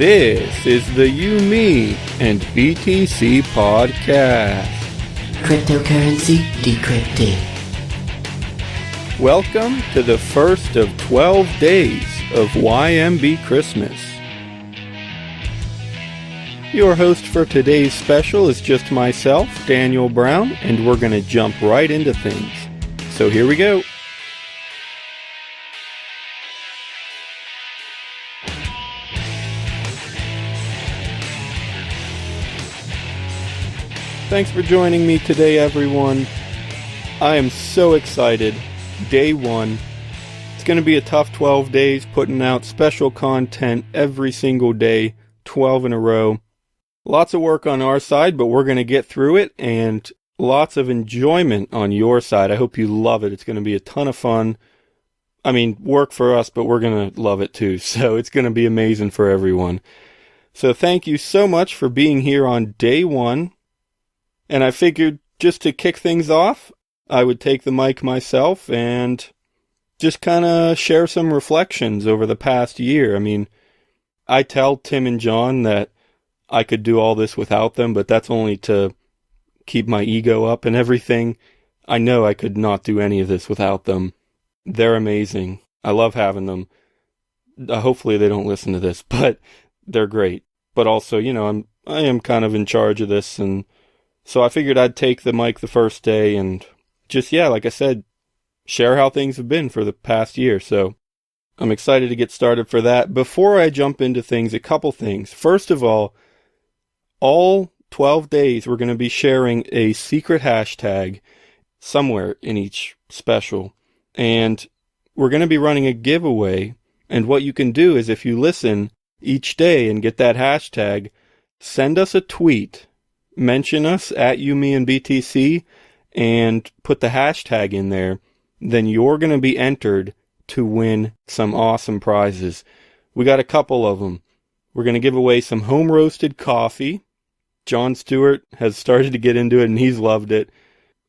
This is the YMB and BTC podcast. Cryptocurrency decrypted. Welcome to the first of 12 days of YMB Christmas. Your host for today's special is just myself, Daniel Brown, and we're going to jump right into things. So here we go. Thanks for joining me today, everyone. I am so excited. Day one. It's going to be a tough 12 days, putting out special content every single day, 12 in a row. Lots of work on our side, but we're going to get through it, and lots of enjoyment on your side. I hope you love it. It's going to be a ton of fun. I mean, work for us, but we're going to love it too. So it's going to be amazing for everyone. So thank you so much for being here on day one. And I figured just to kick things off, I would take the mic myself and just kind of share some reflections over the past year. I mean, I tell Tim and John that I could do all this without them, but that's only to keep my ego up and everything. I know I could not do any of this without them. They're amazing. I love having them. Hopefully they don't listen to this, but they're great. But also, you know, I am kind of in charge of this, and so I figured I'd take the mic the first day and just, like I said, share how things have been for the past year. So I'm excited to get started for that. Before I jump into things, a couple things. First of all 12 days we're going to be sharing a secret hashtag somewhere in each special. And we're going to be running a giveaway. And what you can do is if you listen each day and get that hashtag, send us a tweet. Mention us at YMB and BTC and put the hashtag in there, then you're going to be entered to win some awesome prizes. We got a couple of them. We're going to give away some home roasted coffee. John Stewart has started to get into it and he's loved it.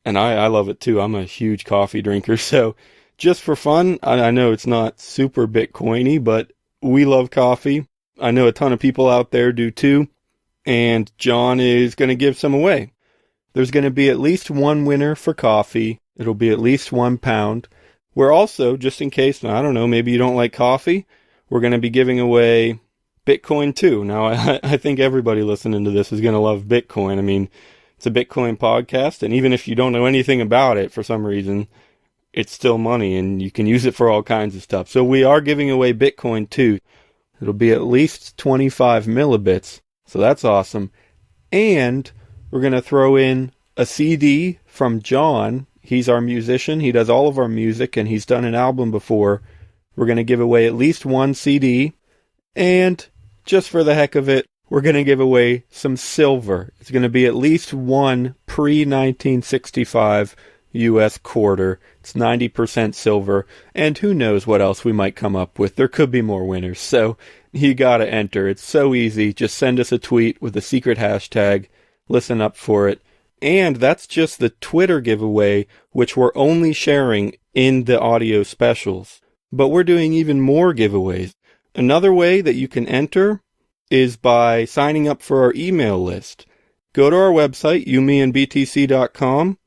And I love it too. I'm a huge coffee drinker. So just for fun, I know it's not super Bitcoiny, but we love coffee. I know a ton of people out there do too. And John is going to give some away. There's going to be at least one winner for coffee. It'll be at least £1. We're also, just in case, I don't know, maybe you don't like coffee, we're going to be giving away Bitcoin too. Now, I think everybody listening to this is going to love Bitcoin. I mean, it's a Bitcoin podcast, and even if you don't know anything about it for some reason, it's still money, and you can use it for all kinds of stuff. So we are giving away Bitcoin too. It'll be at least 25 millibits. So that's awesome. And we're going to throw in a CD from John. He's our musician. He does all of our music, and he's done an album before. We're going to give away at least one CD. And just for the heck of it, we're going to give away some silver. It's going to be at least one pre-1965 U.S. quarter. It's 90% silver. And who knows what else we might come up with. There could be more winners. So you got to enter. It's so easy. Just send us a tweet with a secret hashtag. Listen up for it. And that's just the Twitter giveaway, which we're only sharing in the audio specials. But we're doing even more giveaways. Another way that you can enter is by signing up for our email list. Go to our website, YMBandBTC.com.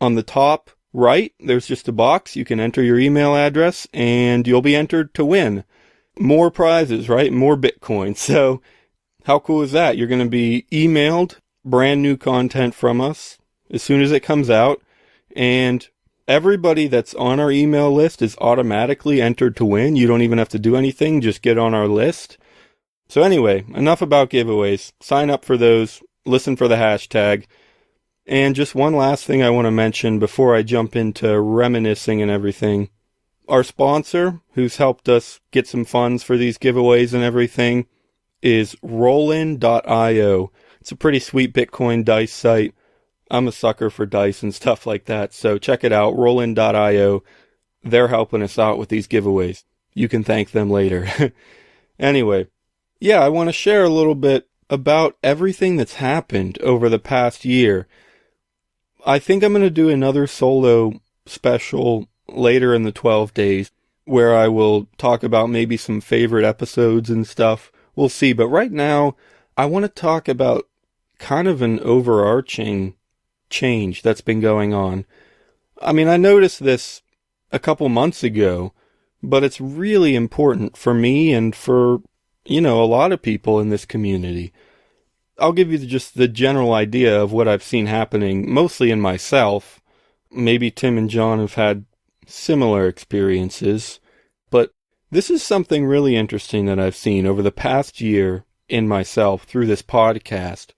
On the top right, there's just a box. You can enter your email address, and you'll be entered to win more prizes, right? More Bitcoin. So how cool is that? You're going to be emailed brand new content from us as soon as it comes out. And everybody that's on our email list is automatically entered to win. You don't even have to do anything. Just get on our list. So anyway, enough about giveaways. Sign up for those. Listen for the hashtag. And just one last thing I want to mention before I jump into reminiscing and everything. Our sponsor, who's helped us get some funds for these giveaways and everything, is Rollin.io. It's a pretty sweet Bitcoin dice site. I'm a sucker for dice and stuff like that, so check it out, Rollin.io. They're helping us out with these giveaways. You can thank them later. Anyway, I want to share a little bit about everything that's happened over the past year. I think I'm going to do another solo special later in the 12 days where I will talk about maybe some favorite episodes and stuff, we'll see. But right now, I want to talk about kind of an overarching change that's been going on. I mean, I noticed this a couple months ago, but it's really important for me and for, a lot of people in this community. I'll give you just the general idea of what I've seen happening, mostly in myself. Maybe Tim and John have had similar experiences, but this is something really interesting that I've seen over the past year in myself through this podcast.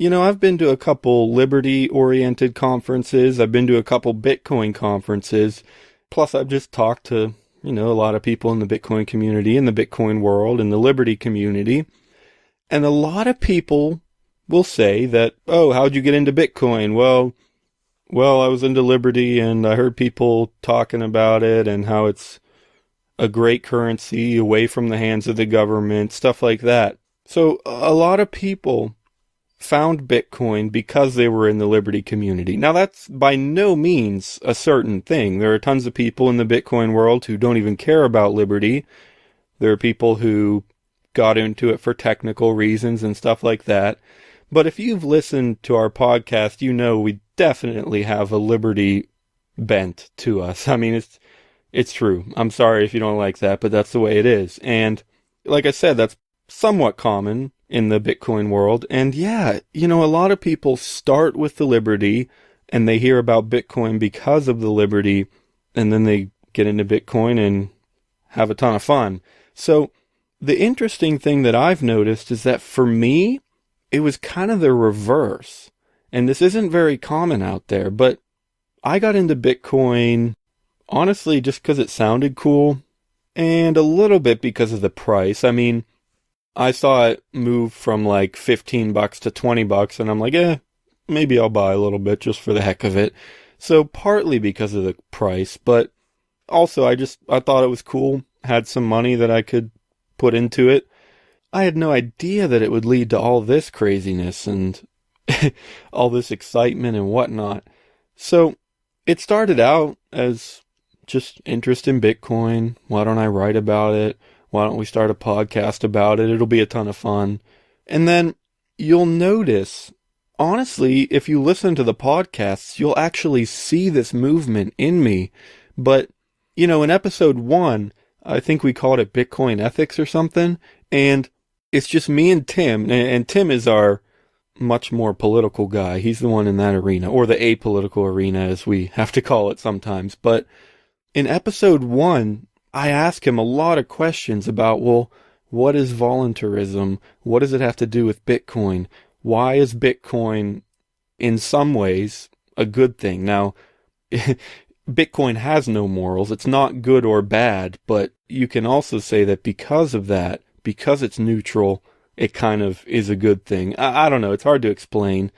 I've been to a couple liberty-oriented conferences. I've been to a couple Bitcoin conferences. Plus, I've just talked to, a lot of people in the Bitcoin community, in the Bitcoin world, in the liberty community. And a lot of people will say that, oh, how'd you get into Bitcoin? Well, I was into liberty and I heard people talking about it and how it's a great currency away from the hands of the government, stuff like that. So a lot of people found Bitcoin because they were in the liberty community. Now, that's by no means a certain thing. There are tons of people in the Bitcoin world who don't even care about liberty. There are people who got into it for technical reasons and stuff like that. But if you've listened to our podcast, we definitely have a liberty bent to us. I mean, it's true. I'm sorry if you don't like that, but that's the way it is. And like I said, that's somewhat common in the Bitcoin world. And yeah, a lot of people start with the liberty and they hear about Bitcoin because of the liberty, and then they get into Bitcoin and have a ton of fun. So the interesting thing that I've noticed is that for me, it was kind of the reverse. And this isn't very common out there, but I got into Bitcoin, honestly, just because it sounded cool, and a little bit because of the price. I mean, I saw it move from like $15 to $20, and I'm like, maybe I'll buy a little bit just for the heck of it. So partly because of the price, but also I thought it was cool, had some money that I could put into it. I had no idea that it would lead to all this craziness and all this excitement and whatnot. So it started out as just interest in Bitcoin. Why don't I write about it? Why don't we start a podcast about it? It'll be a ton of fun. And then you'll notice, honestly, if you listen to the podcasts, you'll actually see this movement in me. But, in episode 1, I think we called it Bitcoin Ethics or something. And it's just me and Tim. And Tim is our much more political guy. He's the one in that arena, or the apolitical arena, as we have to call it sometimes. But in episode 1, I ask him a lot of questions about, what is voluntarism? What does it have to do with Bitcoin? Why is Bitcoin, in some ways, a good thing? Now, Bitcoin has no morals. It's not good or bad, but you can also say that because of that, because it's neutral, it kind of is a good thing. I don't know. It's hard to explain.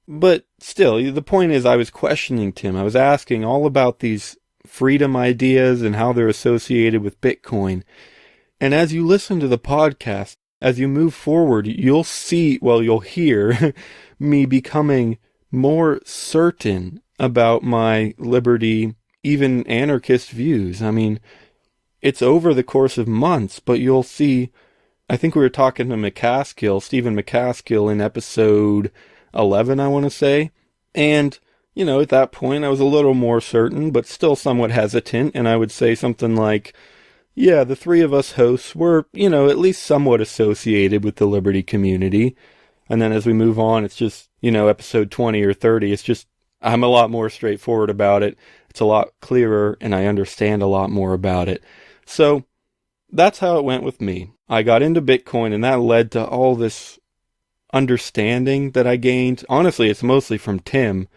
But still, the point is I was questioning Tim. I was asking all about these freedom ideas and how they're associated with Bitcoin. And as you listen to the podcast, as you move forward, you'll hear me becoming more certain about my liberty, even anarchist views. I mean, it's over the course of months, but you'll see, I think we were talking to Stephen McCaskill in episode 11, I want to say. And at that point, I was a little more certain, but still somewhat hesitant. And I would say something like, yeah, the three of us hosts were, at least somewhat associated with the liberty community. And then as we move on, it's just, episode 20 or 30, it's just, I'm a lot more straightforward about it. It's a lot clearer, and I understand a lot more about it. So that's how it went with me. I got into Bitcoin, and that led to all this understanding that I gained. Honestly, it's mostly from Tim,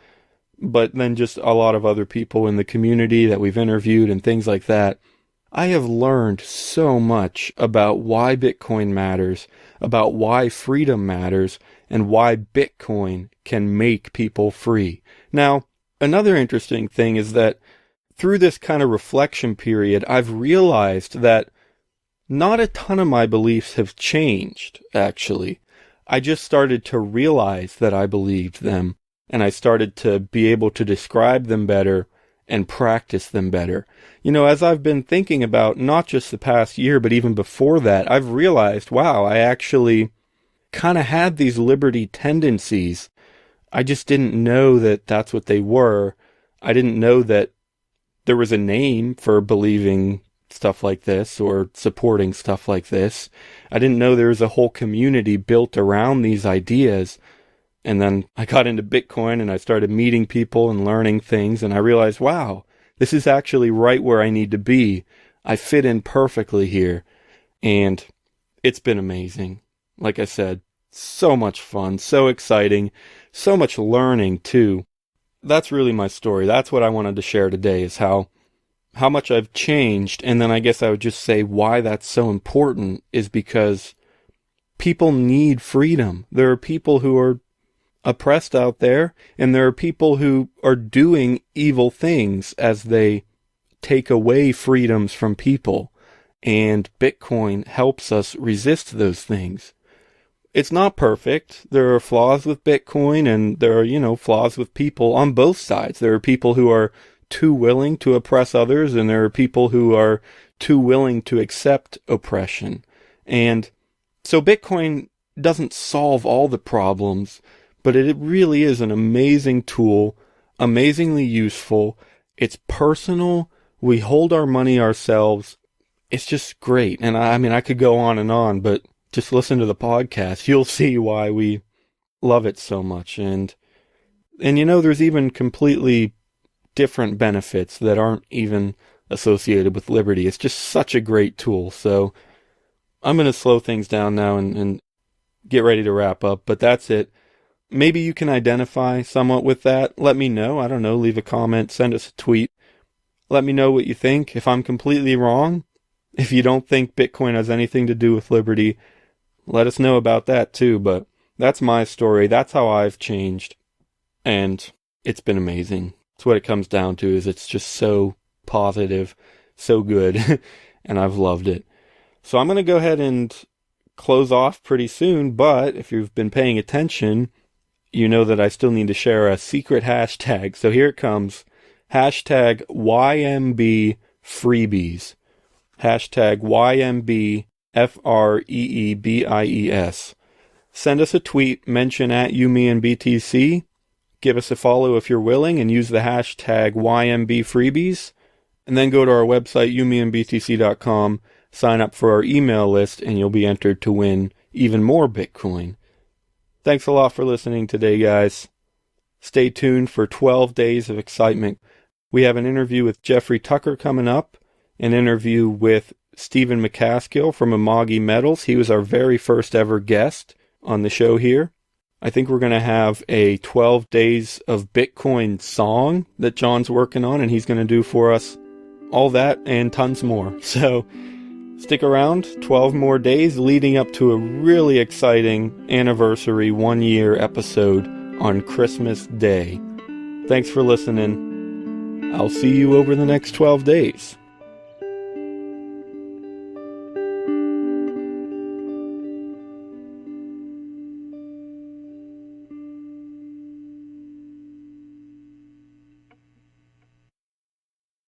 but then just a lot of other people in the community that we've interviewed and things like that. I have learned so much about why Bitcoin matters, about why freedom matters, and why Bitcoin can make people free. Now, another interesting thing is that through this kind of reflection period, I've realized that not a ton of my beliefs have changed, actually. I just started to realize that I believed them, and I started to be able to describe them better and practice them better. You know, as I've been thinking about not just the past year, but even before that, I've realized, wow, I actually kind of had these liberty tendencies. I just didn't know that that's what they were. I didn't know that there was a name for believing stuff like this or supporting stuff like this. I didn't know there was a whole community built around these ideas. And then I got into Bitcoin and I started meeting people and learning things, and I realized, wow, this is actually right where I need to be. I fit in perfectly here. And it's been amazing. Like I said, so much fun, so exciting, so much learning too. That's really my story. That's what I wanted to share today, is how much I've changed. And then I guess I would just say why that's so important is because people need freedom. There are people who are oppressed out there, and there are people who are doing evil things as they take away freedoms from people. And Bitcoin helps us resist those things. It's not perfect. There are flaws with Bitcoin, and there are, flaws with people on both sides. There are people who are too willing to oppress others, and there are people who are too willing to accept oppression. And so Bitcoin doesn't solve all the problems, but it really is an amazing tool, amazingly useful. It's personal. We hold our money ourselves. It's just great. And I could go on, but just listen to the podcast. You'll see why we love it so much. And there's even completely different benefits that aren't even associated with liberty. It's just such a great tool. So I'm going to slow things down now and get ready to wrap up, but that's it. Maybe you can identify somewhat with that. Let me know. I don't know. Leave a comment. Send us a tweet. Let me know what you think. If I'm completely wrong, if you don't think Bitcoin has anything to do with liberty, let us know about that too. But that's my story. That's how I've changed. And it's been amazing. That's what it comes down to, is it's just so positive, so good, and I've loved it. So I'm going to go ahead and close off pretty soon, but if you've been paying attention, you know that I still need to share a secret hashtag. So here it comes. Hashtag YMB freebies. Hashtag YMB FREEBIES. Send us a tweet, mention at YouMeAndBTC. Give us a follow if you're willing, and use the hashtag YMB freebies. And then go to our website, YouMeAndBTC.com, sign up for our email list, and you'll be entered to win even more Bitcoin. Thanks a lot for listening today, guys. Stay tuned for 12 days of excitement. We have an interview with Jeffrey Tucker coming up, an interview with Stephen McCaskill from Amagi Metals. He was our very first ever guest on the show here. I think we're going to have a 12 days of Bitcoin song that John's working on, and he's going to do for us all that and tons more. So stick around, 12 more days leading up to a really exciting anniversary 1-year episode on Christmas Day. Thanks for listening. I'll see you over the next 12 days.